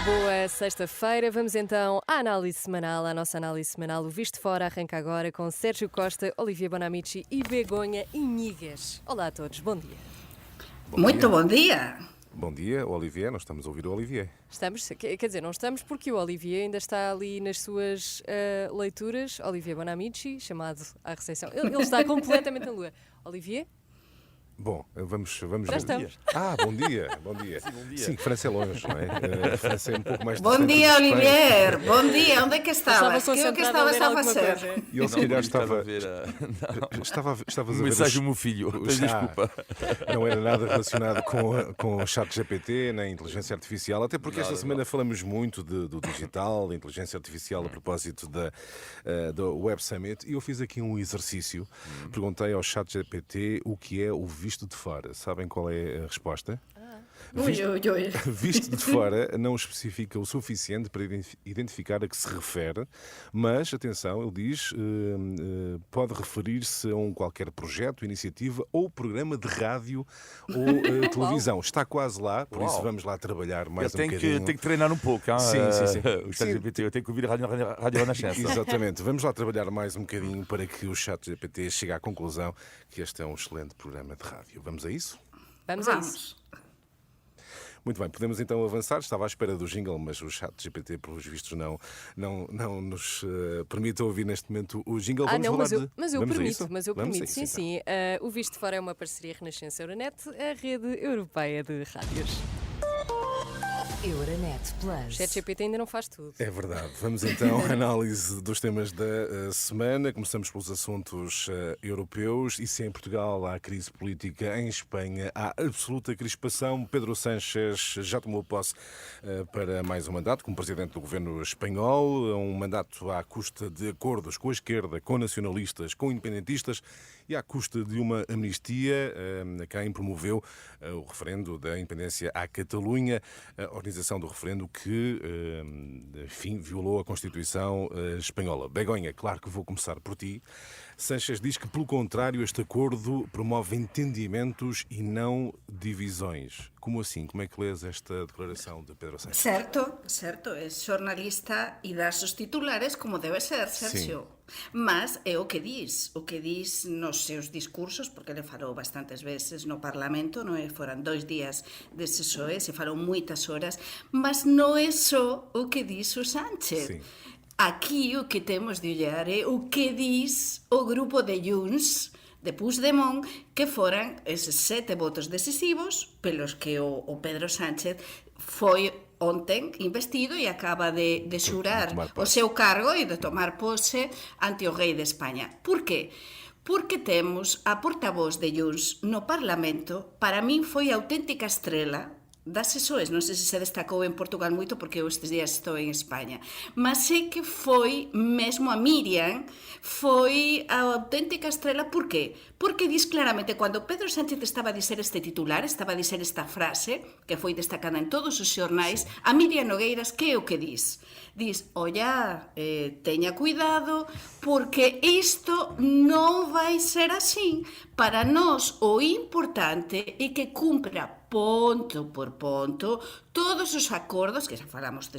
Boa sexta-feira, vamos então à análise semanal, à nossa análise semanal. O Visto Fora arranca agora com Sérgio Costa, Olivier Bonamici e Begonha Inigues. Olá a todos, bom dia. Muito bom dia. Bom dia, Olivier, nós estamos a ouvir o Olivier. Estamos, quer dizer, não estamos porque o Olivier ainda está ali nas suas leituras. Olivier Bonamici, chamado à recepção. Ele está completamente na lua. Olivier? Bom, vamos Já ver. estamos. Bom dia. Sim, bom dia. Sim, França é longe, não é? França é um pouco mais Bom distante dia, de Espanha. Olivier. Bom dia. Onde é que estavas? Estava Que é o que concentrado estavas a alguma fazer? coisa. E ele se calhar estava estava. a ver Estavas a ver. mensagem do meu filho. Peço desculpa. Não era nada relacionado com o chat GPT, nem inteligência artificial, até porque esta semana falamos muito do digital, da inteligência artificial a propósito do Web Summit, e eu fiz aqui um exercício. Perguntei ao chat GPT o que é o visto de fora. Sabem qual é a resposta? Ui. Visto de fora não especifica o suficiente para identificar a que se refere, mas, atenção, ele diz, pode referir-se a qualquer projeto, iniciativa ou programa de rádio ou televisão. Está quase lá, por isso vamos lá trabalhar mais um bocadinho. Tenho que treinar um pouco. Hein? Sim. O chat GPT, eu tenho que ouvir a Rádio Renascença. Exatamente, vamos lá trabalhar mais um bocadinho para que o chat GPT chegue à conclusão que este é um excelente programa de rádio. Vamos a isso? Vamos a isso. Muito bem, podemos então avançar. Estava à espera do jingle, mas o chat GPT, pelos vistos, não nos permite ouvir neste momento o jingle. Vamos não, falar mas eu Vamos a permito, isso? mas eu Vamos a permito, isso, sim, então. sim. O Visto Fora é uma parceria Renascença Euronet, a rede europeia de rádios. Euronet Plus. ChatGPT ainda não faz tudo. É verdade. Vamos então à análise dos temas da semana. Começamos pelos assuntos europeus. E se em Portugal há crise política, em Espanha há absoluta crispação. Pedro Sánchez já tomou posse para mais um mandato como presidente do governo espanhol. Um mandato à custa de acordos com a esquerda, com nacionalistas, com independentistas e à custa de uma amnistia a quem promoveu o referendo da independência à Catalunha. A organização do referendo que, enfim, violou a Constituição espanhola. Begonha, claro que vou começar por ti. Sánchez diz que, pelo contrário, este acordo promove entendimentos e não divisões. Como assim? Como é que lês esta declaração de Pedro Sánchez? Certo, é jornalista e dá os titulares como debe ser, Sérgio. Mas é o que diz nos seus discursos, porque ele falou bastantes veces no Parlamento, non é? Foran 2 días de sesión, se falou moitas horas, mas non é só o que diz o Sánchez. Sim. Aquí o que temos de olhar é o que diz o grupo de Junts de Puigdemont, que foran eses 7 votos decisivos pelos que o Pedro Sánchez foi ontem investido e acaba de xurar o seu cargo e de tomar pose ante o rei de España. Por qué? Porque temos a portavoz de Junts no Parlamento, para min foi a auténtica estrela das SOEs, non sei se se destacou en Portugal moito porque eu estes días estou en España, mas sei que foi mesmo a Miriam, foi a auténtica estrela. Por qué? Porque diz claramente, cando Pedro Sánchez estaba a dizer este titular, estaba a dizer esta frase, que foi destacada en todos os xornais, a Miriam Nogueiras, que é o que diz? Diz, olla, teña cuidado, porque isto non vai ser así. Para nós o importante é que cumpra ponto por ponto todos os acordos, que xa falamos de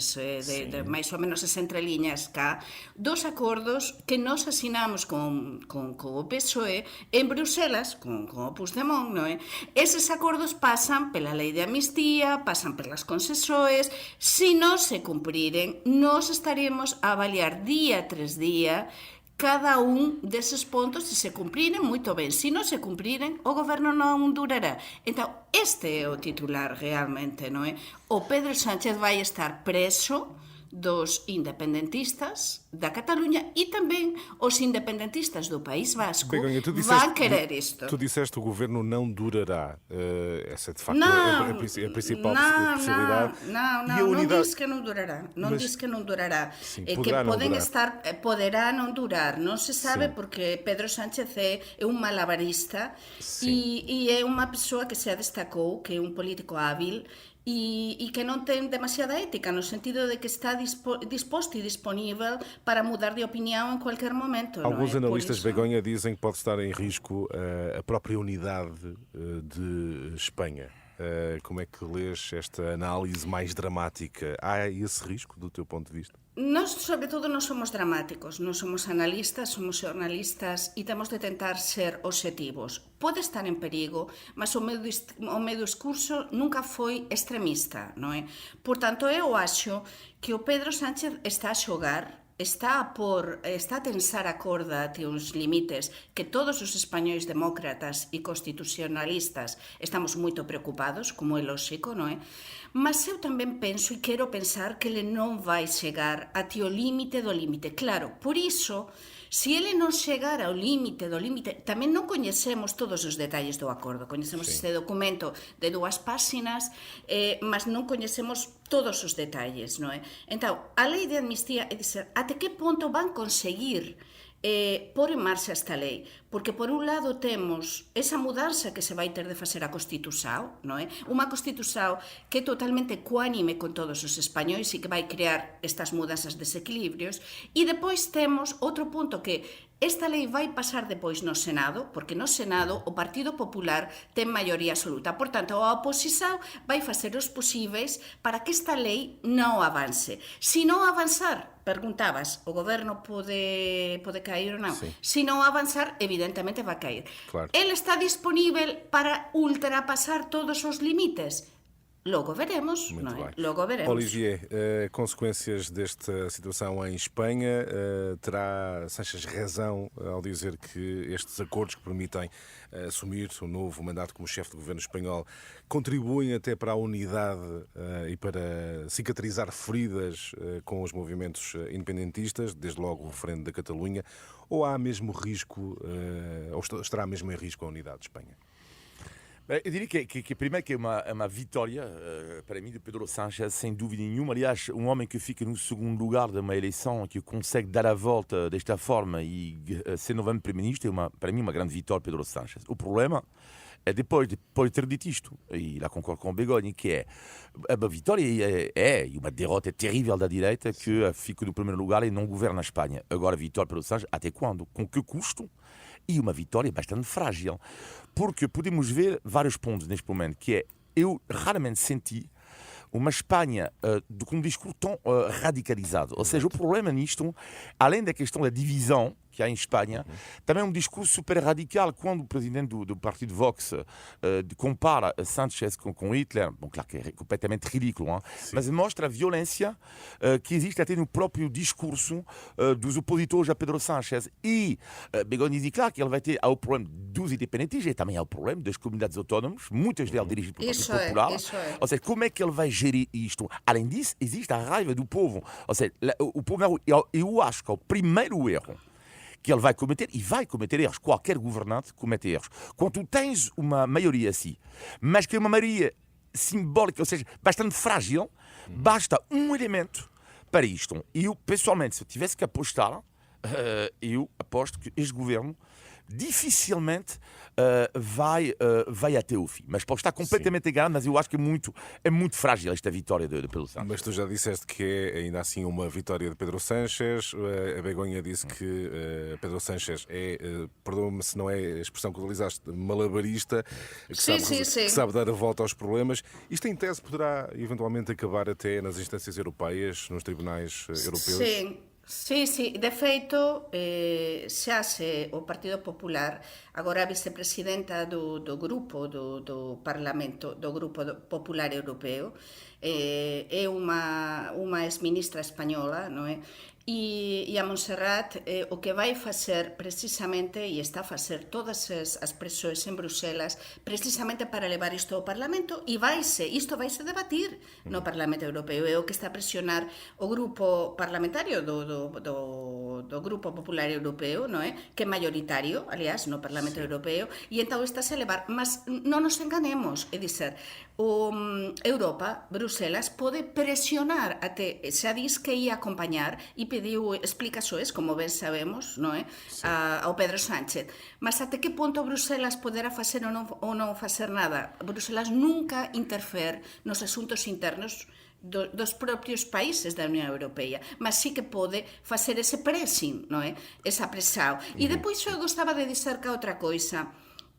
máis ou menos as entreliñas cá, dos acordos que nós asinamos con o PSOE en Bruselas, con o Puigdemont, non é? Eses acordos pasan pela lei de amnistía, pasan pelas concesiones. Se non se cumpriren, nós estaremos a avaliar día tras día cada un deses pontos. Se se cumpriren, moito ben. Se non se cumpriren, o goberno non durará. Entón, este é o titular realmente, non é? O Pedro Sánchez vai estar preso dos independentistas da Cataluña e tamén os independentistas do País Vasco. Begonha, vão querer isto. Tu disseste que o governo não durará. Essa é de facto Não, a principal possibilidade. Não diz que não durará. Não diz que não durará. Sim, É que poderá não durar. Não se sabe, porque Pedro Sánchez é um malabarista e é uma pessoa que se destacou, que é um político hábil e que non ten demasiada ética, no sentido de que está disposto e disponível para mudar de opinião em qualquer momento. Alguns analistas, Begonha, dizem que pode estar em risco a própria unidade de Espanha. Como é que lês esta análise mais dramática? Há esse risco do teu ponto de vista? Nós, sobre todo, non somos dramáticos, non somos analistas, somos xornalistas e temos de tentar ser obxectivos. Pode estar en perigo, mas o meu discurso nunca foi extremista, non é? Por tanto, eu acho que o Pedro Sánchez está a xogar, está a tensar a corda até uns limites que todos os españois demócratas e constitucionalistas estamos moito preocupados, como é lóxico, non é? Mas eu tamén penso e quero pensar que ele non vai chegar até o límite do límite. Claro, por iso, se ele non chegar ao límite do límite, tamén non coñecemos todos os detalles do acordo. Coñecemos este documento de 2 páxinas, mas non coñecemos todos os detalles, non é? Entón, a lei de amnistía é dizer, até que ponto van conseguir por en marcha esta lei, porque por un lado temos esa mudanza que se vai ter de facer a Constitución, non é? Unha Constitución que é totalmente ecuánime con todos os españois e que vai crear estas mudanzas, desequilibrios, e depois temos outro punto que esta lei vai pasar depois no Senado, porque no Senado o Partido Popular ten maioría absoluta. Por tanto, a oposición vai facer os posíveis para que esta lei non avance. Se non avanzar, preguntabas, o goberno pode cair ou non? Sí. Se non avanzar, evidentemente vai cair. Claro. Ele está disponível para ultrapasar todos os limites? Logo veremos, Muito não é? bem. Logo veremos. Olivier, consequências desta situação em Espanha, terá Sánchez razão ao dizer que estes acordos que permitem assumir o novo mandato como chefe do governo espanhol contribuem até para a unidade e para cicatrizar feridas com os movimentos independentistas, desde logo o referendo da Catalunha, ou há mesmo risco, ou estará mesmo em risco a unidade de Espanha? Eu diria que primeiro que é uma vitória para mim de Pedro Sánchez, sem dúvida nenhuma. Aliás, um homem que fica no segundo lugar de uma eleição, que consegue dar a volta desta forma e ser novamente primeiro-ministro, é para mim uma grande vitória Pedro Sánchez. O problema é depois de ter dito isto, e lá concordo com o Begonha, que é uma vitória e uma derrota terrível da direita que fica no primeiro lugar e não governa a Espanha. Agora, vitória Pedro Sánchez, até quando? Com que custo? E uma vitória bastante frágil, porque podemos ver vários pontos neste momento, que é, eu raramente senti uma Espanha com um discurso tão radicalizado. Ou seja, o problema nisto, além da questão da divisão que há em Espanha, também é um discurso super radical. Quando o presidente do partido Vox compara Sánchez com Hitler, bom, claro que é completamente ridículo, hein? Mas mostra a violência que existe até no próprio discurso dos opositores a Pedro Sánchez. E Begonha diz, claro, que ele vai ter o problema dos independentistas e também há o problema das comunidades autónomas, muitas delas dirigidas pelo Partido Popular. Ou seja, como é que ele vai gerir isto? Além disso, existe a raiva do povo. Ou seja, o povo, eu acho que é o primeiro erro que ele vai cometer, e vai cometer erros, qualquer governante comete erros. Quando tu tens uma maioria assim, mas que é uma maioria simbólica, ou seja, bastante frágil, basta um elemento para isto. E eu, pessoalmente, se eu tivesse que apostar, eu aposto que este governo dificilmente vai até o fim. Mas pode estar completamente enganado, mas eu acho que é muito frágil esta vitória de Pedro Sánchez. Mas tu já disseste que é ainda assim uma vitória de Pedro Sánchez. A Begonha disse que Pedro Sánchez perdoa-me se não é a expressão que utilizaste, malabarista, que sabe dar a volta aos problemas. Isto em tese poderá eventualmente acabar até nas instâncias europeias, nos tribunais europeus? Sí, de feito, xa se o Partido Popular, agora a vicepresidenta do grupo do Parlamento, do Grupo Popular Europeo, é unha exministra española, non é? E a Montserrat o que vai facer precisamente, e está a facer todas as presións en Bruxelas, precisamente para levar isto ao Parlamento, e isto vai se debatir no Parlamento Europeo. É o que está a presionar o grupo parlamentario do Grupo Popular Europeo, non é? Que é mayoritario, aliás, no Parlamento Europeo, e entón está a levar, mas non nos enganemos, é dizer, Europa, Bruxelas, pode presionar até, xa dis que ia acompañar e pediu explicações, como ben sabemos, non é? Ao Pedro Sánchez. Mas até que ponto Bruxelas poderá facer ou non facer nada? Bruxelas nunca interfere nos asuntos internos dos propios países da Unión Europea, mas sí que pode facer ese pressing, non é? Esa presión. E depois eu gostaba de dizer que outra coisa.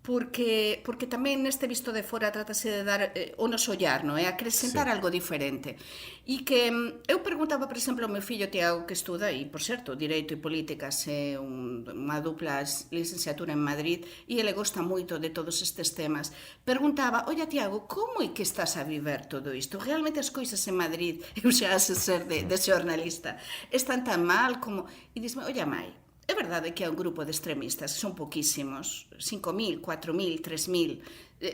porque tamén neste visto de fora trátase de dar o noso ollar, non é? Acrescentar algo diferente. E que eu perguntaba, por exemplo, ao meu fillo Tiago, que estuda, e, por certo, Direito e Políticas, é unha dupla licenciatura en Madrid, e ele gosta moito de todos estes temas. Perguntaba, olla, Tiago, como é que estás a viver todo isto? Realmente as coisas en Madrid, eu xa sei ser de xornalista, están tan mal como... E dizme, olla, mai, é verdade que é un grupo de extremistas, que son poquísimos, 5.000, 4.000, 3.000,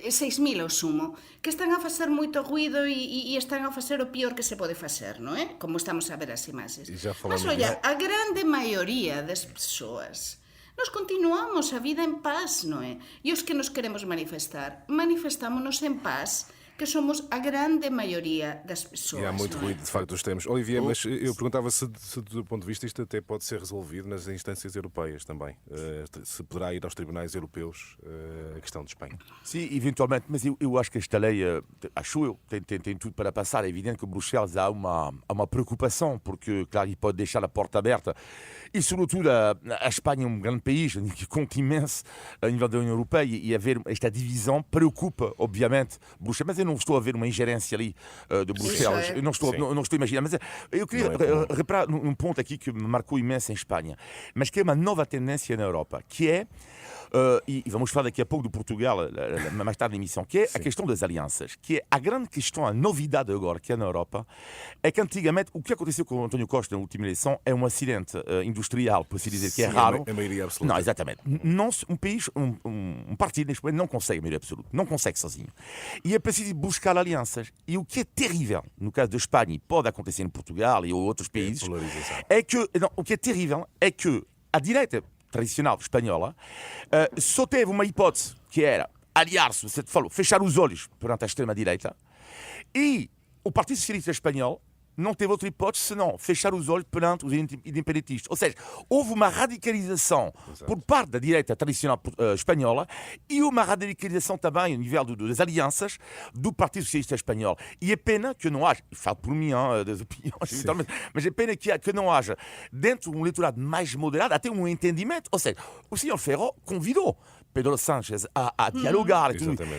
6.000 ao sumo, que están a facer moito ruido e están a facer o pior que se pode facer, non é? Como estamos a ver as imaxes. Mas, olla, a grande maioría das persoas, nós continuamos a vida en paz, non é? E os que nos queremos manifestar, manifestámonos en paz, que somos a grande maioria das pessoas. E há muito ruído, de facto, os termos. Olivier, mas eu perguntava se do ponto de vista isto até pode ser resolvido nas instâncias europeias também. Se poderá ir aos tribunais europeus a questão de Espanha. Sim, eventualmente, mas eu acho que esta lei, acho eu, tem tudo para passar. É evidente que Bruxelas há uma preocupação, porque, claro, ele pode deixar a porta aberta. E, sobretudo, a Espanha é um grande país, que conta imenso a nível da União Europeia, e haver esta divisão preocupa, obviamente, Bruxelas. Mas eu não estou a ver uma ingerência ali de Bruxelas. Eu não estou a imaginar. Mas eu queria reparar num ponto aqui que me marcou imenso em Espanha, mas que é uma nova tendência na Europa, que é, e vamos falar daqui a pouco de Portugal, mais tarde na emissão, que é a questão das alianças, que é a grande questão, a novidade agora que é na Europa, é que antigamente o que aconteceu com o António Costa na última eleição é um acidente industrial, por assim dizer, que é raro. A maioria absoluta. Não, exatamente. Um partido neste momento não consegue a maioria absoluta, não consegue sozinho. E é preciso buscar alianças. E o que é terrível, no caso da Espanha, e pode acontecer em Portugal e outros países, o que é terrível é que a direita tradicional espanhola só teve uma hipótese, que era aliar-se, você falou, fechar os olhos perante a extrema-direita, e o Partido Socialista Espanhol não teve outra hipótese senão fechar os olhos perante os independentistas. Ou seja, houve uma radicalização por parte da direita tradicional espanhola e uma radicalização também a nível das alianças do Partido Socialista Espanhol. E é pena que não haja, falo por mim, das opiniões, mas é pena que não haja, dentro de um eleitorado mais moderado, até um entendimento. Ou seja, o Sr. Ferro convidou Pedro Sánchez a dialogar.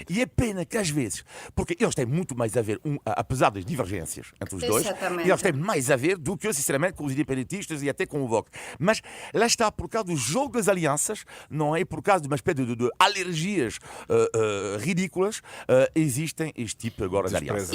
E é pena que às vezes, porque eles têm muito mais a ver, apesar das divergências entre os dois, eles têm mais a ver do que, sinceramente, com os independentistas e até com o Vox. Mas lá está, por causa do jogo das alianças, não é por causa de uma espécie de alergias ridículas, existem este tipo agora de alianças.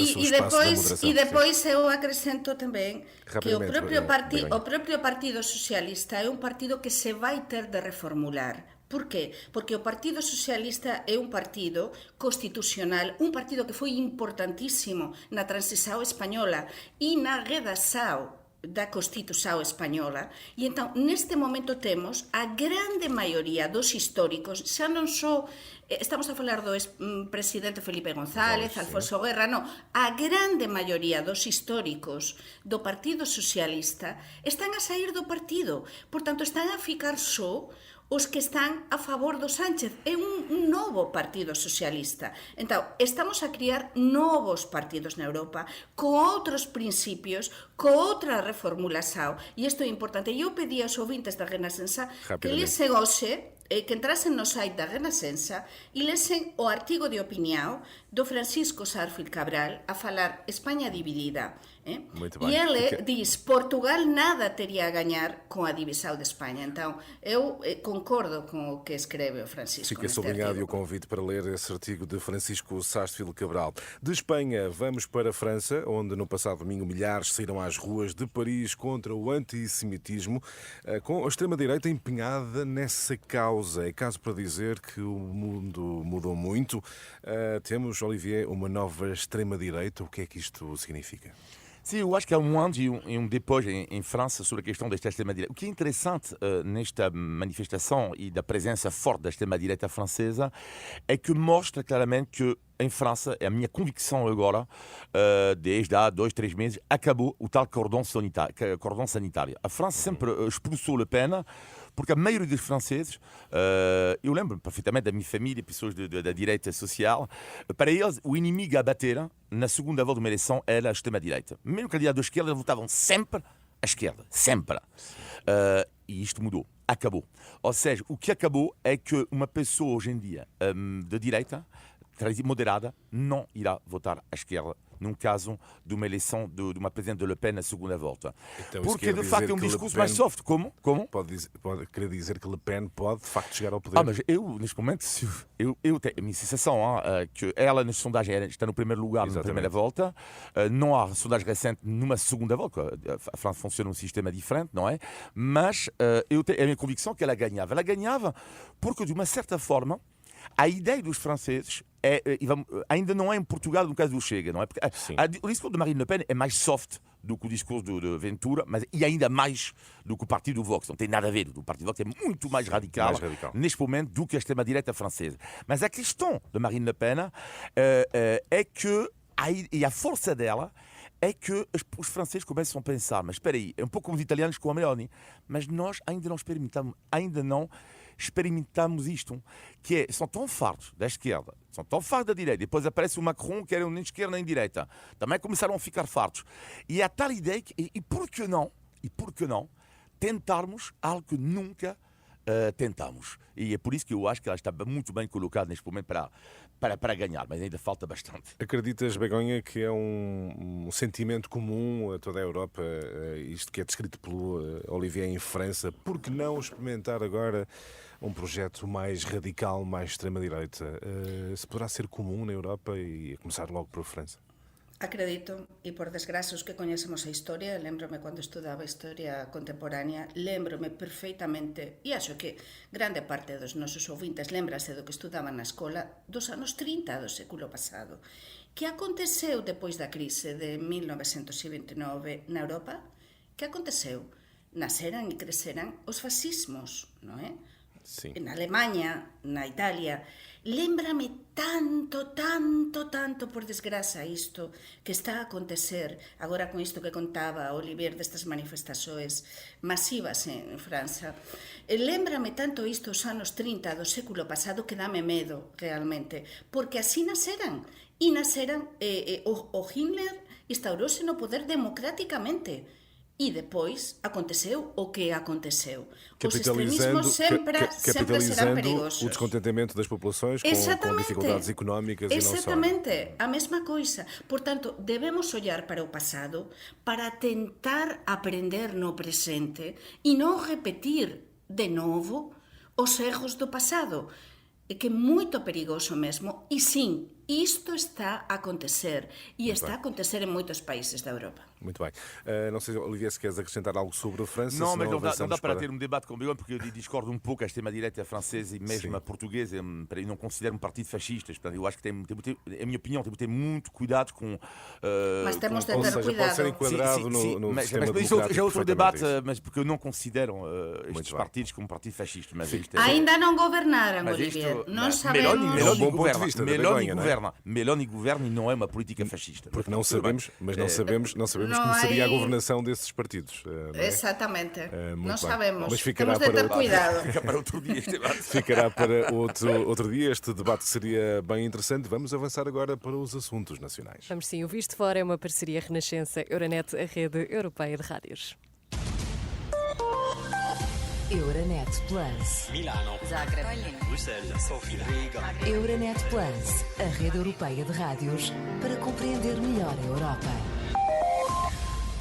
E depois eu acrescento também que o próprio Partido Socialista é um partido que se vai ter de reformular. Por qué? Porque o Partido Socialista é un partido constitucional, un partido que foi importantísimo na transição española e na redação da Constitución española, e entón neste momento temos a grande maioría dos históricos, xa non só estamos a falar do presidente Felipe González, Alfonso Guerra, non, a grande maioría dos históricos do Partido Socialista están a sair do partido, por tanto están a ficar só os que están a favor do Sánchez. É un novo Partido Socialista. Entón, estamos a criar novos partidos na Europa con outros principios, con outra reformulação. E isto é importante. Eu pedi aos ouvintes da Renascença que lesen hoxe, que entrasen no site da Renascença e lesen o artigo de opinião do Francisco Sarfil Cabral a falar España dividida. E ele diz, Portugal nada teria a ganhar com a divisão de Espanha. Então, eu concordo com o que escreve o Francisco. Fica sublinhado o convite para ler esse artigo de Francisco Sarfil Cabral. De Espanha, vamos para a França, onde no passado domingo milhares saíram às ruas de Paris contra o antissemitismo, com a extrema-direita empenhada nessa causa. É caso para dizer que o mundo mudou muito. Temos, Olivier, uma nova extrema-direita. O que é que isto significa? Sim, eu acho que há um antes e um depois em França sobre a questão da extrema-direita. O que é interessante nesta manifestação e da presença forte da extrema-direita francesa é que mostra claramente que em França, é a minha convicção agora, desde há 2, 3 meses, acabou o tal cordão sanitário. A França sempre expulsou Le Pen, porque a maioria dos franceses, eu lembro perfeitamente da minha família, pessoas da direita social, para eles o inimigo a bater na segunda volta de uma eleição era a extrema-direita. Mesmo candidato da esquerda, eles votavam sempre à esquerda, sempre. E isto mudou. acabou. Ou seja, o que acabou é que uma pessoa hoje em dia de direita, moderada, não irá votar à esquerda num caso de uma eleição de uma presidente Le Pen na segunda volta. Então, porque, de facto, é um discurso mais soft. Como? Pode querer dizer que Le Pen pode, de facto, chegar ao poder. Mas eu, neste momento, eu tenho a minha sensação que ela, nas sondagens, está no primeiro lugar na primeira volta. Não há sondagem recente numa segunda volta. A França funciona um sistema diferente, não é? Mas eu tenho a minha convicção que ela ganhava. Ela ganhava porque, de uma certa forma, a ideia dos franceses ainda não é em Portugal no caso do Chega, não é? Porque o discurso de Marine Le Pen é mais soft do que o discurso de Ventura, e ainda mais do que o partido do Vox. Não tem nada a ver. O partido do Vox é muito mais radical neste momento do que a extrema-direita francesa. Mas a questão de Marine Le Pen é que a força dela é que os franceses começam a pensar, mas espera aí, é um pouco como os italianos com a Meloni, mas nós ainda não experimentamos isto, que são tão fartos da esquerda, são tão fartos da direita, depois aparece o Macron que era nem de esquerda nem de direita, também começaram a ficar fartos. E há tal ideia e por que não tentarmos algo que nunca tentamos. E é por isso que eu acho que ela está muito bem colocada neste momento para ganhar, mas ainda falta bastante. Acreditas, Begonha, que é um sentimento comum a toda a Europa, isto que é descrito pelo Olivier em França? Por que não experimentar agora um projeto mais radical, mais extrema-direita? Se poderá ser comum na Europa e a começar logo por França? Acredito, e por desgracia os que coñecemos a historia, lembrome cando estudaba historia contemporánea, lembrome perfeitamente, e acho que grande parte dos nosos ouvintes lembrase do que estudaban na escola dos anos 30 do século pasado. Que aconteceu depois da crise de 1929 na Europa? Que aconteceu? Naceran e creceran os fascismos, non é? Sim. Na Alemanha, na Italia. Lembrame tanto, por desgraza, isto que está a acontecer agora con isto que contaba Olivier destas manifestações masivas en França. Lembrame tanto isto os anos 30 do século pasado que dame medo realmente, porque así naceran. E naceran, o Hitler instaurouse no poder democráticamente. E depois aconteceu o que aconteceu. Os extremismos sempre serão perigosos. O descontentamento das populações com dificuldades económicas e não só. Exatamente, a mesma coisa. Portanto, devemos olhar para o passado para tentar aprender no presente e não repetir de novo os erros do passado. É que é muito perigoso mesmo. E sim, isto está a acontecer. E está a acontecer em muitos países da Europa. Muito bem. Não sei, Olivier, se queres acrescentar algo sobre a França. Não, mas não dá para ter um debate com o Begonha, porque eu discordo um pouco a extrema-direita francesa e mesmo a portuguesa. Eu não considero um partido fascista. Portanto, eu acho que a minha opinião, tem que ter muito cuidado com... mas temos de ter cuidado. Pode ser enquadrado no sistema democrático. Já é outro debate, mas porque eu não considero estes partidos como um partido fascista. Mas ainda não governaram, Olivier. Não sabemos... Meloni governa e não é uma política fascista. Porque não sabemos, mas não sabemos como seria a governação desses partidos. Exatamente. Não bem. Sabemos. Mas ficará temos de ter cuidado. Fica para outro dia este debate. Ficará para outro dia este debate que seria bem interessante. Vamos avançar agora para os assuntos nacionais. Vamos sim. O Visto Fora é uma parceria Renascença-Euronet, a rede europeia de rádios. Euronet Plus. Milano. Zagreb. Bruxelas. Sofia. Riga. Euronet Plus, a rede europeia de rádios para compreender melhor a Europa.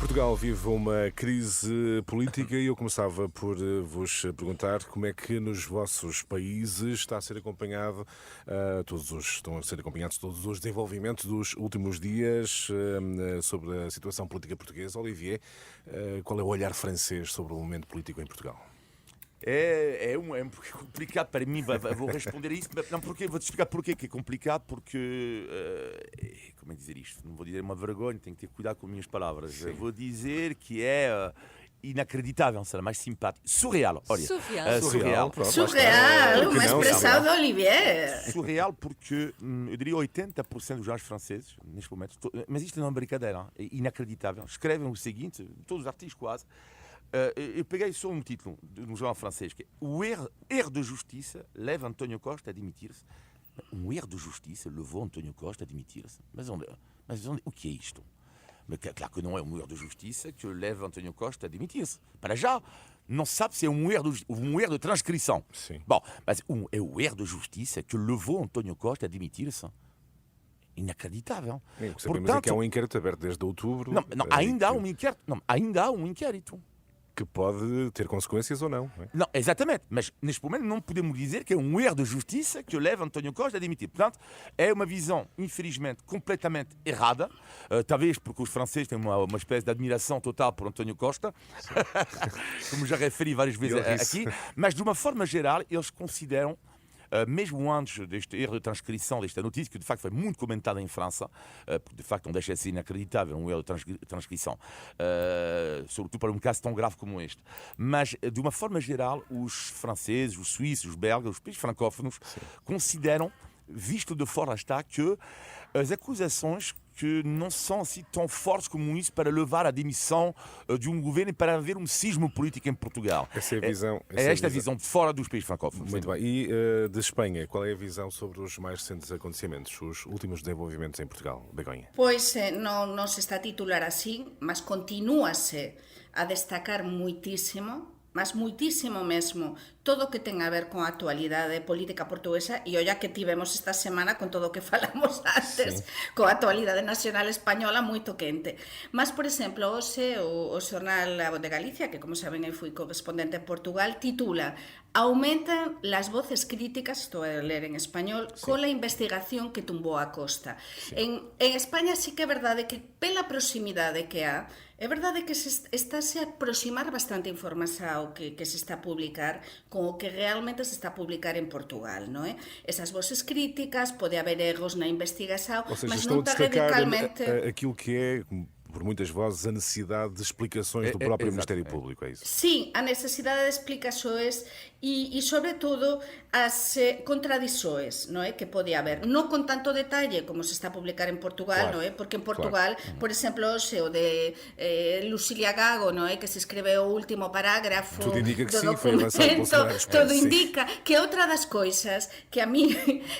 Portugal vive uma crise política e eu começava por vos perguntar como é que nos vossos países está a ser acompanhado estão a ser acompanhados todos os desenvolvimentos dos últimos dias sobre a situação política portuguesa. Olivier, qual é o olhar francês sobre o momento político em Portugal? É um pouco complicado para mim, vou responder a isso. Não, vou-te explicar porquê que é complicado, porque, como é dizer isto? Não vou dizer uma vergonha, tenho que ter cuidado com as minhas palavras. Sim. Vou dizer que é inacreditável, será mais simpático. Surreal, olha. Surreal. Surreal, uma expressão de Olivier. Surreal porque, eu diria 80% dos jornais franceses, neste momento, mas isto não é brincadeira, é inacreditável. Escrevem o seguinte, todos os artigos quase. Eu peguei só um título no jornal francês, que é o erro de justiça leva António Costa a demitir-se. Um erro de justiça levou António Costa a demitir-se. Mas o que é isto? Mas claro que não é um erro de justiça que leva António Costa a demitir-se. Para já, não sabe se é um erro de transcrição. Sim. Bom, mas é o erro de justiça que levou António Costa a demitir-se. Inacreditável. O que sabemos é que há um inquérito aberto desde outubro. Ainda há um inquérito. Ainda há um inquérito. Que pode ter consequências ou não. Não, exatamente, mas neste momento não podemos dizer que é um erro de justiça que leva António Costa a demitir. Portanto, é uma visão, infelizmente, completamente errada, talvez porque os franceses têm uma espécie de admiração total por António Costa, como já referi várias vezes aqui, mas de uma forma geral, eles consideram, mesmo antes deste erro de transcrição desta notícia, que de facto foi muito comentada em França, porque de facto não deixa de ser inacreditável um erro de transcrição, sobretudo para um caso tão grave como este. Mas, de uma forma geral, os franceses, os suíços, os belgas, os países francófonos consideram, visto de fora está, que as acusações que não são assim tão fortes como isso para levar à demissão de um governo e para haver um cisma político em Portugal. Essa é a visão. Esta visão de fora dos países francófonos. Muito bem. E de Espanha, qual é a visão sobre os mais recentes acontecimentos, os últimos desenvolvimentos em Portugal? Begoña. Pois non se está a titular así, mas continúase a destacar muitísimo, mas muitísimo mesmo, todo o que ten a ver con a actualidade política portuguesa, e olla que tivemos esta semana con todo o que falamos antes, con a actualidade nacional española moito quente. Mas, por exemplo, hoxe o xornal A Voz de Galicia, que como saben eu fui correspondente en Portugal, titula "Aumentan las voces críticas", estou a ler en español, con la investigación que tumbou a Costa. En España sí que é verdade que pela proximidade que há, é verdade que está a aproximar bastante información que se está a publicar con o que realmente se está a publicar en Portugal, non é? Esas voces críticas, pode haber erros na investigación, Ou seja, mas estou non a está destacar radicalmente... aquilo que é, por muitas vozes, a necessidade de explicações do próprio Ministério Público, é isso? Sí, a necesidade de explicações e sobretudo as contradições, non é, que pode haber, non con tanto detalle como se está a publicar en Portugal, non é, porque en Portugal, por exemplo, o de Lucília Gago, non é, que se escreve o último parágrafo Tudo indica que do sim, foi avançado pelo documento, Senado. todo Sim. indica que outra das coisas que a mí,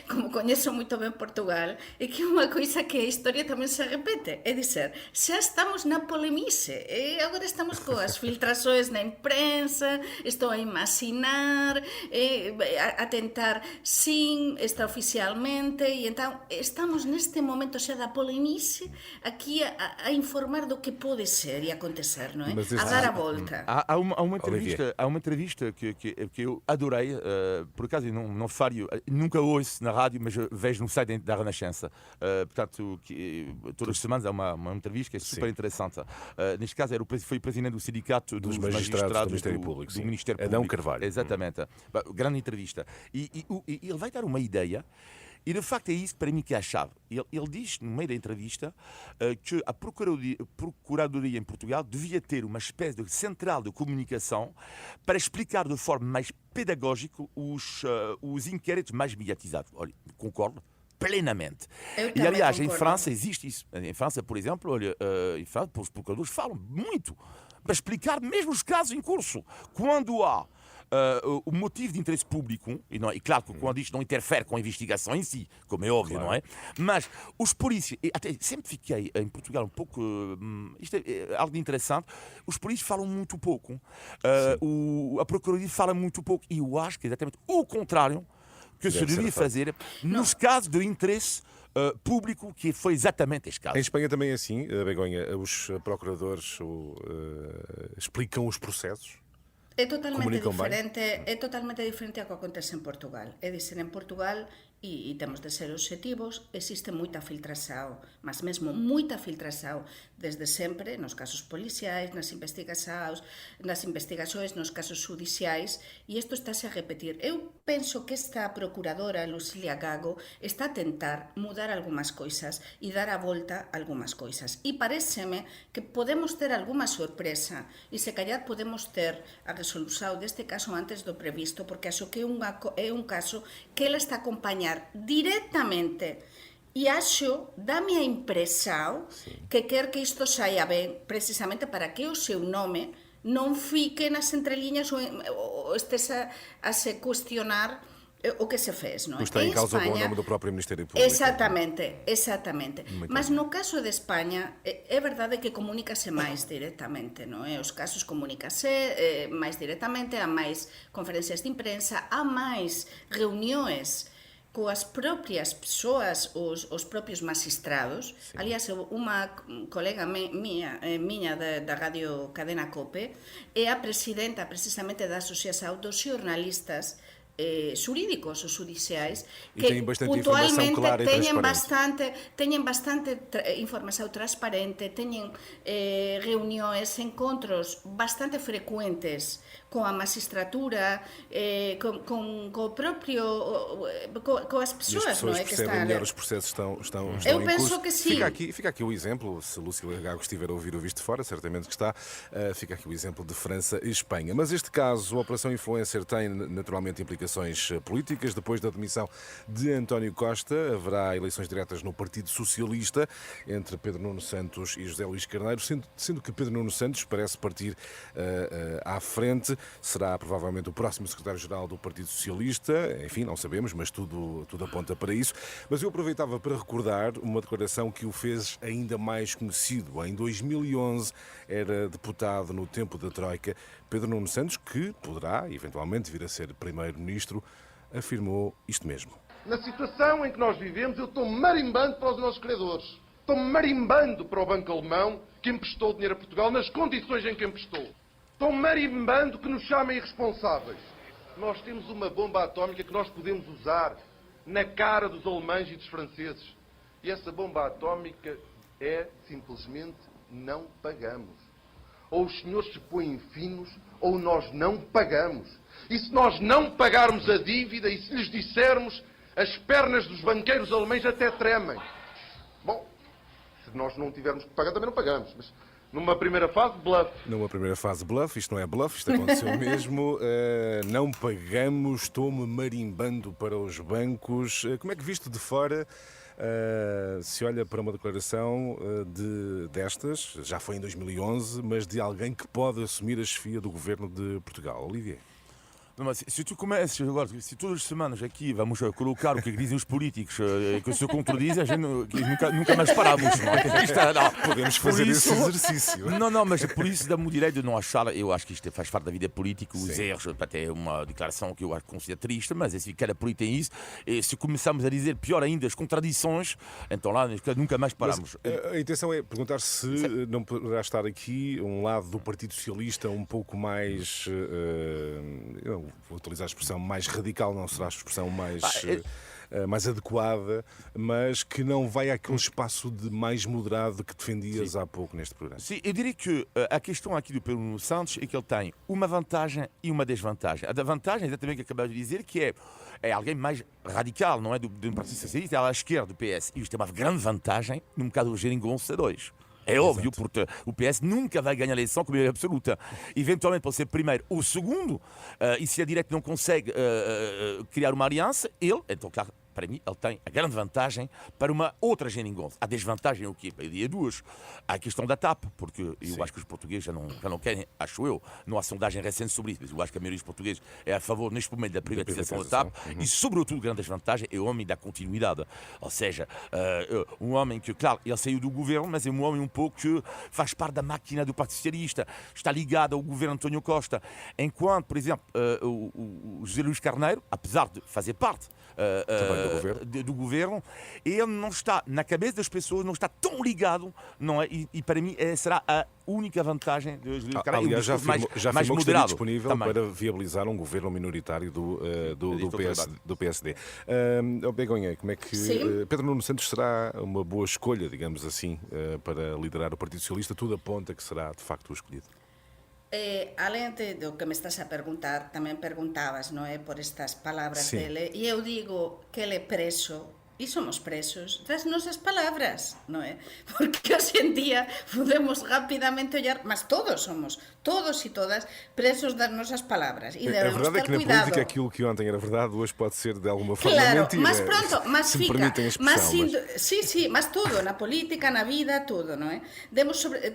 como coñezo moito ben Portugal, é que é unha coisa que a historia tamén se repete, é dizer, xa estamos na polemice, e agora estamos coas filtrações na imprensa, estou a imaginar, a tentar sin extraoficialmente, e entón estamos neste momento xa da polemice aquí a informar do que pode ser e acontecer, non é? A dar a volta. Há uma entrevista que eu adorei, por acaso não fario, nunca ouço na rádio, mas vejo no site da Renascença. Portanto, todas as semanas há uma entrevista que é super interessante. Neste caso foi o presidente do Sindicato dos Magistrados do Ministério Público. Do Ministério Público. Adão Carvalho. Exatamente. Grande entrevista. E ele vai dar uma ideia. E de facto é isso para mim que é a chave. Ele diz, no meio da entrevista, que a Procuradoria em Portugal devia ter uma espécie de central de comunicação para explicar de forma mais pedagógica os inquéritos mais mediatizados. Olha, concordo plenamente. E aliás, em França existe isso. Em França, por exemplo, os procuradores falam muito para explicar mesmo os casos em curso. Quando há o motivo de interesse público, e claro que quando isto não interfere com a investigação em si, como é óbvio, claro. Não é? Mas os polícias, até sempre fiquei em Portugal um pouco, isto é algo interessante, os polícias falam muito pouco, a Procuradoria fala muito pouco, e eu acho que é exatamente o contrário que se devia fazer nos casos de interesse público, que foi exatamente este caso. Em Espanha também é assim, Begoña, os procuradores explicam os processos? É totalmente diferente ao que acontece en Portugal. É dizer, en Portugal, e temos de ser objetivos, existe moita filtração, mas mesmo moita filtração, desde sempre, nos casos policiais, nas investigações, nos casos judiciais, e isto está-se a repetir. Eu penso que esta procuradora, Lucília Gago, está a tentar mudar algunhas coisas e dar a volta a algunhas coisas. E pareceme que podemos ter algunha sorpresa, e se calhar podemos ter a resolución deste caso antes do previsto, porque acho que é un caso que ela está a acompañar directamente, e acho, dá-me a impresión que quer que isto saia ben, precisamente para que o seu nome non fique nas entreliñas ou estes a se cuestionar o que se fez, não é? Está em causa o bom nome do próprio Ministério Público. Exatamente. Mas no caso de España, é verdade que comunícase máis directamente, non é? Os casos comunícase máis directamente, há máis conferencias de imprensa, há máis reunións coas propias persoas, os propios magistrados. Sí. Aliás, unha colega miña da Radio Cadena COPE é a presidenta precisamente da Asociación dos Xornalistas xurídicos ou xudiciais que puntualmente teñen bastante información transparente, teñen reunións, encontros bastante frecuentes coa magistratura, co propio coas persoas, non é, que están melhor os processos estão eu em penso curso. Que sim. Fica aqui o exemplo, se Lúcia Gago estiver a ouvir o Visto de Fora, certamente que está, fica aqui o exemplo de França e Espanha. Mas este caso, a Operação Influencer, tem naturalmente implicações políticas. Depois da demissão de António Costa, haverá eleições diretas no Partido Socialista entre Pedro Nuno Santos e José Luís Carneiro, sendo que Pedro Nuno Santos parece partir à frente. Será provavelmente o próximo secretário-geral do Partido Socialista. Enfim, não sabemos, mas tudo aponta para isso. Mas eu aproveitava para recordar uma declaração que o fez ainda mais conhecido. Em 2011 era deputado no tempo da Troika. Pedro Nuno Santos, que poderá eventualmente vir a ser primeiro-ministro, afirmou isto mesmo. Na situação em que nós vivemos, eu estou marimbando para os nossos credores. Estou marimbando para o Banco Alemão, que emprestou dinheiro a Portugal nas condições em que emprestou. Estou marimbando que nos chamem irresponsáveis. Nós temos uma bomba atómica que nós podemos usar na cara dos alemães e dos franceses. E essa bomba atómica é simplesmente não pagamos. Ou os senhores se põem finos, ou nós não pagamos. E se nós não pagarmos a dívida e se lhes dissermos, as pernas dos banqueiros alemães até tremem. Bom, se nós não tivermos que pagar, também não pagamos. Mas numa primeira fase, bluff. Numa primeira fase, bluff. Isto não é bluff, isto aconteceu mesmo. Não pagamos, estou-me marimbando para os bancos. Como é que, visto de fora, se olha para uma declaração destas, já foi em 2011, mas de alguém que pode assumir a chefia do governo de Portugal? Olivier? Não, mas se tu começas agora, se todas as semanas aqui vamos colocar o que dizem os políticos que se contradizem, a gente nunca mais paramos. Não. Podemos fazer esse exercício. Não, mas por isso dá-me o direito de não achar, eu acho que isto faz parte da vida política, os erros, até uma declaração que eu considero triste, mas assim, cada político tem isso, e se começarmos a dizer, pior ainda, as contradições, então lá nunca mais paramos. Mas a intenção é perguntar se não poderá estar aqui um lado do Partido Socialista um pouco mais... vou utilizar a expressão mais radical, não será a expressão mais adequada, mas que não vai àquele espaço de mais moderado que defendias há pouco neste programa. Sim, eu diria que a questão aqui do Pedro Nuno Santos é que ele tem uma vantagem e uma desvantagem. A vantagem é exatamente o que acabei de dizer, que é alguém mais radical, não é do Partido Socialista, é à esquerda do PS. E isto é uma grande vantagem no mercado do Geringonça 2. É óbvio, porque o PS nunca vai ganhar a eleição com maioria absoluta. Eventualmente pode ser primeiro ou segundo, e se a direita não consegue criar uma aliança, então claro, para mim, ele tem a grande vantagem para uma outra geringonça. A desvantagem é o quê? Eu diria duas. Há a questão da TAP, porque eu acho que os portugueses já não querem, acho eu, não há sondagem recente sobre isso, mas eu acho que a maioria dos portugueses é a favor, neste momento, da privatização da TAP, e sobretudo, a grande desvantagem é o homem da continuidade. Ou seja, um homem que, claro, ele saiu do governo, mas é um homem um pouco que faz parte da máquina do Partido Socialista, está ligado ao governo António Costa. Enquanto, por exemplo, o José Luís Carneiro, apesar de fazer parte do governo, ele não está na cabeça das pessoas, não está tão ligado, não é? E para mim será a única vantagem de José Luís Carneiro. Aliás, já afirmou que estaria disponível também para viabilizar um governo minoritário do PSD. Begonha, como é que Pedro Nuno Santos será uma boa escolha, digamos assim, para liderar o Partido Socialista? Tudo aponta que será de facto o escolhido. Além do que me estás a perguntar, tamén perguntabas, non é, por estas palabras dele, e eu digo que ele é preso, e somos presos das nosas palabras, non é? Porque os hoxe en día podemos rapidamente ollar, mas todos somos, todos e todas, presos das nosas palabras. E A debemos verdade é ter que na cuidado. política aquilo que ontem era verdade, hoje pode ser de alguma forma Claro, mentira. mas pronto, mas se me fica, permitem a mas expressão. sí, mas todo, na política, na vida, todo, non é?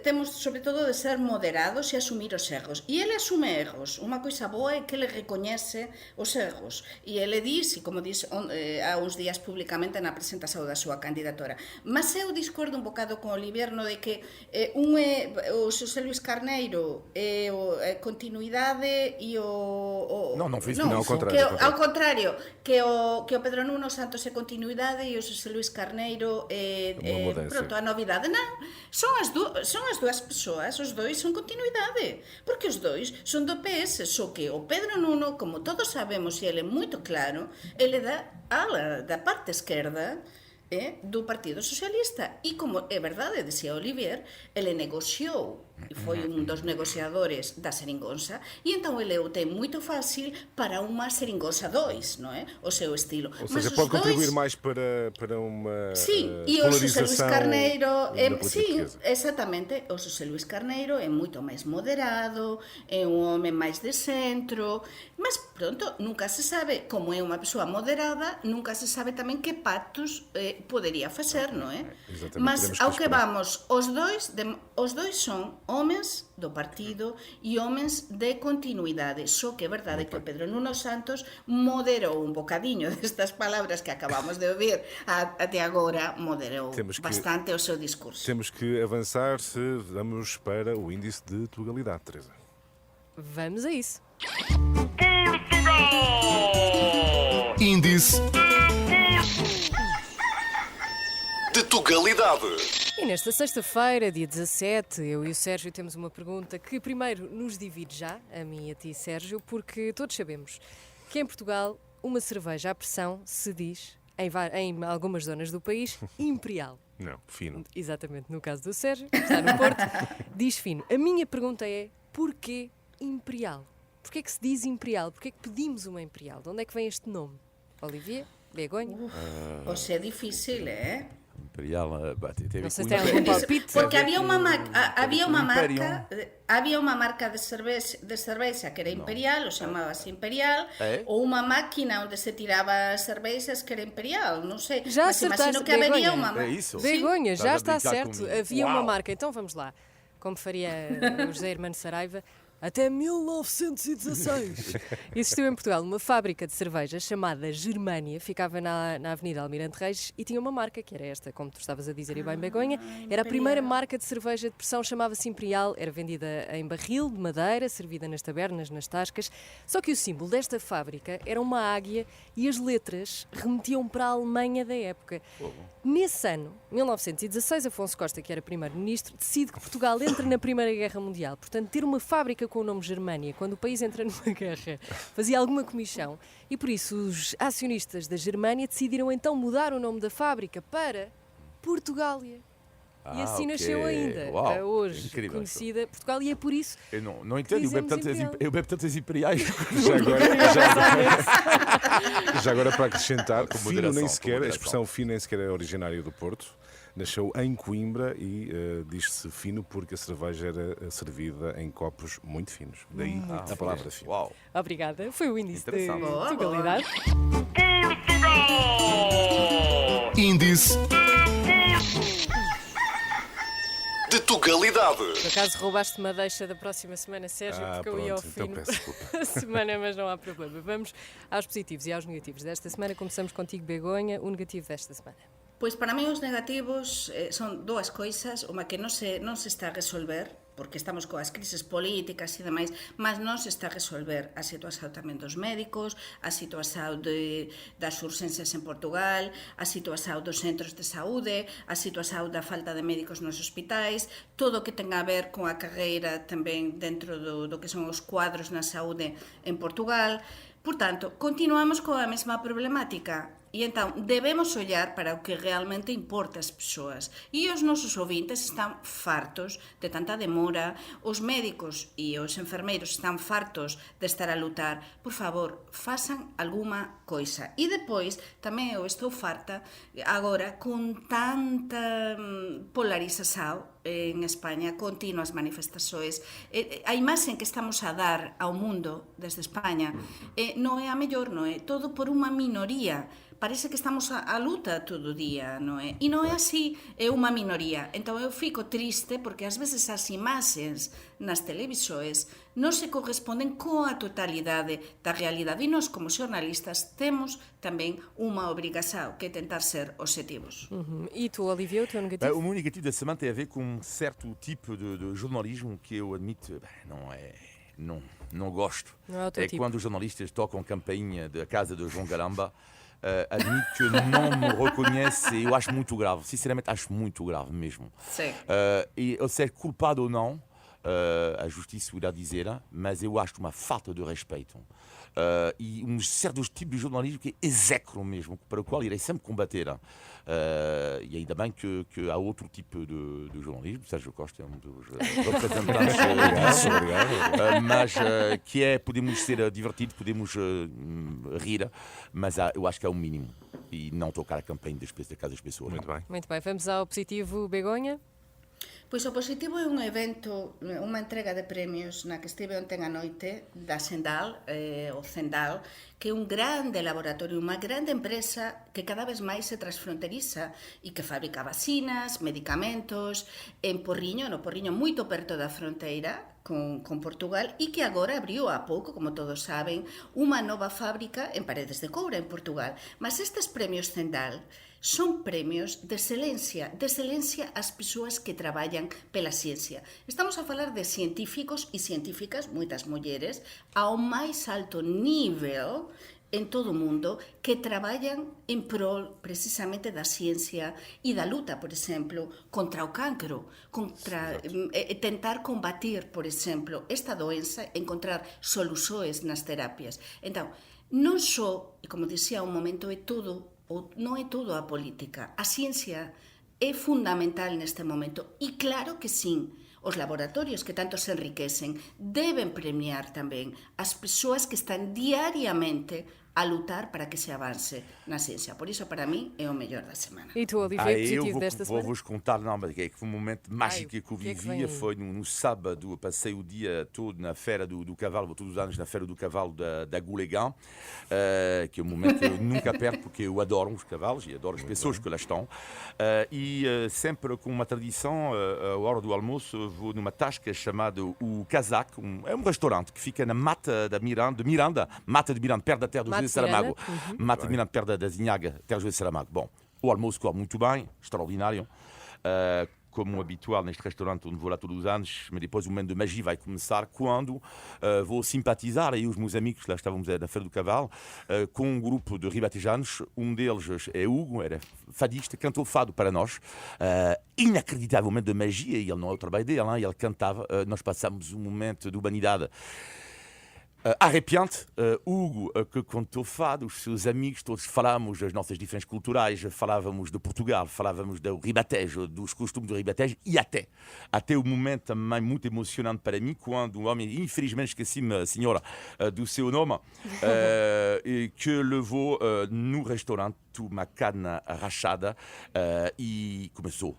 Temos sobre todo de ser moderados e asumir os erros. E ele asume erros. Unha coisa boa é que ele recoñece os erros. E ele diz, e como diz há uns días públicamente na presentación da súa candidatura. Mas eu discordo un bocado con Olivier no de que o Xosé Luís Carneiro é continuidade e o Non, non fez Non, ao isso. contrário. ao contrario, que o Pedro Nuno Santos é continuidade e o Xosé Luís Carneiro é Uma mudança. pronto, a novidade. Non, son as dúas persoas, os dois son continuidade, porque os dois son do PS, só que o Pedro Nuno, como todos sabemos e ele é moito claro, ele da ala da parte esquerda do Partido Socialista. E como é verdade, decía Olivier, ele negociou e foi un dos negociadores da Seringonsa, e entón ele o ten moito fácil para unha Seringonsa 2, non é? O seu estilo. Ou seja, pode contribuir mais para uma e o Xosé Luís polarização Carneiro na política sí, portuguesa. exactamente, o Xosé Luís Carneiro é moito máis moderado, é un home máis de centro, mas pronto, nunca se sabe, como é unha persoa moderada, nunca se sabe tamén que pactos podería facer, non é? Exatamente, Mas teremos que ao que esperar. vamos, os dois son homes do partido e homes de continuidade. Só que é verdade que o Pedro Nuno Santos moderou un bocadiño destas palabras que acabamos de ouvir até agora, moderou Temos que- bastante o seu discurso. Temos que avançar se vamos para o índice de Tugalidade, Teresa. Vamos a isso. Índice de Tugalidade. E nesta sexta-feira, dia 17, eu e o Sérgio temos uma pergunta que primeiro nos divide já, a mim e a ti, Sérgio, porque todos sabemos que em Portugal uma cerveja à pressão se diz, em algumas zonas do país, imperial. Não, fino. Exatamente, no caso do Sérgio, que está no Porto, diz fino. A minha pergunta é, porquê imperial? Porquê é que se diz imperial? Porquê é que pedimos uma imperial? De onde é que vem este nome? Olivier? Begonha? Ou seja, é difícil, é? Imperial, teve Não sei com se tem algum Império. palpite. Porque Teve había com- unha Imperium. marca de cervexa que era imperial, ou chamábase imperial, ou unha máquina onde se tiraba as cervexas que era imperial, non sei. Já mas imagino acertaste, que habería Begonha. unha É isso. Begonha, já Estás a está brincar certo. comigo. Havia uma Uau. marca. Então vamos lá. Como faria o José Hermano Saraiva, até 1916 existiu em Portugal uma fábrica de cerveja chamada Germânia, ficava na Avenida Almirante Reis e tinha uma marca que era esta, como tu estavas a dizer, e bem Begonha. Era a primeira marca de cerveja de pressão, chamava-se Imperial, era vendida em barril de madeira, servida nas tabernas, nas tascas, só que o símbolo desta fábrica era uma águia e as letras remetiam para a Alemanha da época. Nesse ano, 1916, Afonso Costa, que era primeiro-ministro, decide que Portugal entra na Primeira Guerra Mundial. Portanto, ter uma fábrica com o nome Germânia, quando o país entra numa guerra, fazia alguma comichão. E por isso os acionistas da Germânia decidiram então mudar o nome da fábrica para Portugália. E assim ok. nasceu ainda, Uau, a hoje incrível, conhecida Portugal. E é por isso Eu não entendo, Dizemos eu bebo tantas imperiais. Já agora para acrescentar, Com fino moderação, nem com sequer, a moderação. expressão fino nem sequer é originária do Porto. Nasceu em Coimbra e diz-se fino porque a cerveja era servida em copos muito finos. Daí a palavra fino. Uau. obrigada, foi o índice de Interessante. Boa, Portugalidade. Índice de Tugalidade. Por acaso roubaste-me a deixa da próxima semana, Sérgio, porque eu ia ao pronto, então fino peço desculpa. a semana, mas não há problema. Vamos aos positivos e aos negativos desta semana. Começamos contigo, Begonha, o negativo desta semana. Pois para mí os negativos son dúas coisas, unha que non se está a resolver, porque estamos coas crises políticas e demais, mas non se está a resolver a situación tamén dos médicos, a situación das urxencias en Portugal, a situación dos centros de saúde, a situación da falta de médicos nos hospitais, todo o que ten a ver con a carreira tamén dentro do que son os cuadros na saúde en Portugal. Por tanto, continuamos coa mesma problemática. E entón, debemos ollar para o que realmente importa ás persoas. E os nosos ouvintes están fartos de tanta demora, os médicos e os enfermeiros están fartos de estar a lutar. Por favor, façan alguma coisa. E depois, tamén eu estou farta, agora, con tanta polarización en España, continuas manifestações, a imaxe que estamos a dar ao mundo desde España non é a mellor, non é? Todo por unha minoría. Parece que estamos a luta todo o día, non é? E non é así, é unha minoría. Entón eu fico triste porque ás veces as imaxes nas televisores non se corresponden coa totalidade da realidade. E nós, como xornalistas, temos tamén unha obrigação, que é tentar ser objetivos. E tu, Olivier, o teu negativo? O meu negativo da semana tem a ver com um certo tipo de jornalismo que eu admito, não gosto. Não é o teu tipo. Quando os jornalistas tocam campainha da casa de João Galamba. Admito que não me reconhece, eu acho muito grave, sinceramente acho muito grave mesmo. Sim. E eu ser culpado ou não, a justiça irá dizer, mas eu acho uma falta de respeito. E certos tipos de jornalismo que é execram mesmo, para o qual irei sempre combater. E ainda bem que há outro tipo de jornalismo, Sérgio Costa é um dos representantes disso, mas que é, podemos ser divertidos, podemos rir, mas eu acho que é o mínimo. E não tocar a campanha da casa das pessoas. Muito bem. Muito bem, vamos ao positivo, Begonha. Pois o positivo é un evento, unha entrega de premios na que estive ontem a noite da Sendal, o Zendal, que é un grande laboratorio, unha grande empresa que cada vez máis se transfronteriza e que fabrica vacinas, medicamentos, no Porriño moito perto da fronteira con Portugal e que agora abriu há pouco, como todos saben, unha nova fábrica en Paredes de Coura, en Portugal. Mas estes premios Zendal son premios de excelencia ás persoas que traballan pela ciencia. Estamos a falar de científicos e científicas, moitas mulleres, ao máis alto nível en todo o mundo, que traballan en prol precisamente da ciencia e da luta, por exemplo, contra o cancro, contra tentar combatir, por exemplo, esta doença, encontrar soluções nas terapias. Entón, non só, e como dicía un momento, non é todo a política. A ciencia é fundamental neste momento e claro que sim, os laboratorios que tanto se enriquecen deben premiar tamén as persoas que están diariamente a lutar para que se avance na ciencia. Por isso, para mim, é o melhor da semana. E tu, Olivier, positivo desta semana? Vou-vos contar, mas que foi um momento mágico que eu vivia. Foi no sábado, passei o dia todo na Feira do Cavalo, vou todos os anos na Feira do Cavalo da Gouleguen, que é um momento que eu nunca perco, porque eu adoro os cavalos e adoro as pessoas que lá estão. E sempre com uma tradição, a hora do almoço, vou numa tasca chamada o Casac, é um restaurante que fica na Mata de Miranda, perto da terra do de Saramago. Mata de Miranda, perto da Zinhaga, terra de Saramago. Bom, o almoço corre muito bem, extraordinário. Como habitual neste restaurante onde vou lá todos os anos, mas depois o momento de magia vai começar quando vou simpatizar, e os meus amigos, lá estávamos na Feira do Cavalo, com um grupo de ribatejanos. Um deles é Hugo, era fadista, cantou fado para nós, inacreditável momento de magia, e ele não é o trabalho dele, ele cantava, nós passamos um momento de humanidade arrepiante. Hugo, que contou fado, os seus amigos, todos falávamos das nossas diferenças culturais, falávamos de Portugal, falávamos do ribatejo, dos costumes do ribatejo, e até o momento também muito emocionante para mim, quando um homem, infelizmente esqueci-me, a senhora, do seu nome, que levou no restaurante uma cana rachada e começou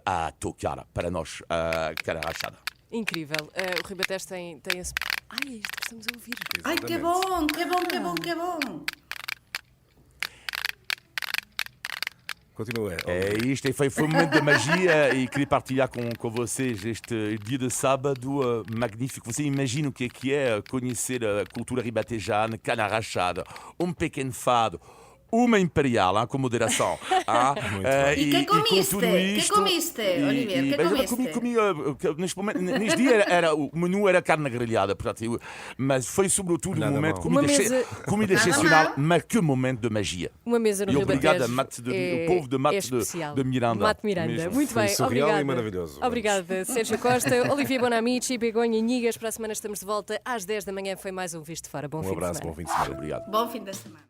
a tocar para nós a cana rachada. Incrível. O Ribatejo tem esse... Ai, é isto que estamos a ouvir. Ai, que bom, que bom, que bom, que bom. Continua. Isto foi um momento de magia e queria partilhar com vocês este dia de sábado magnífico. Você imagina o que é conhecer a cultura ribatejana, cana rachada, um pequeno fado, uma imperial, com moderação. E que comiste? Que comiste, Olivier? Que comiste? Comi, neste dia o menu era carne grelhada, portanto, mas foi sobretudo um momento de comida excepcional, mas que momento de magia. Uma mesa no Ribatejo. E obrigado ao povo de Mate de Miranda. Mate Miranda. Mesmo. Muito foi bem, surreal obrigada. E maravilhoso. Obrigada, Sérgio Costa, Olivier Bonamici, Begonha Nhigas. Para a semana estamos de volta às 10 da manhã. Foi mais um Visto de Fora. Bom fim de semana. Um abraço, bom fim de semana. Obrigado. Bom fim de semana.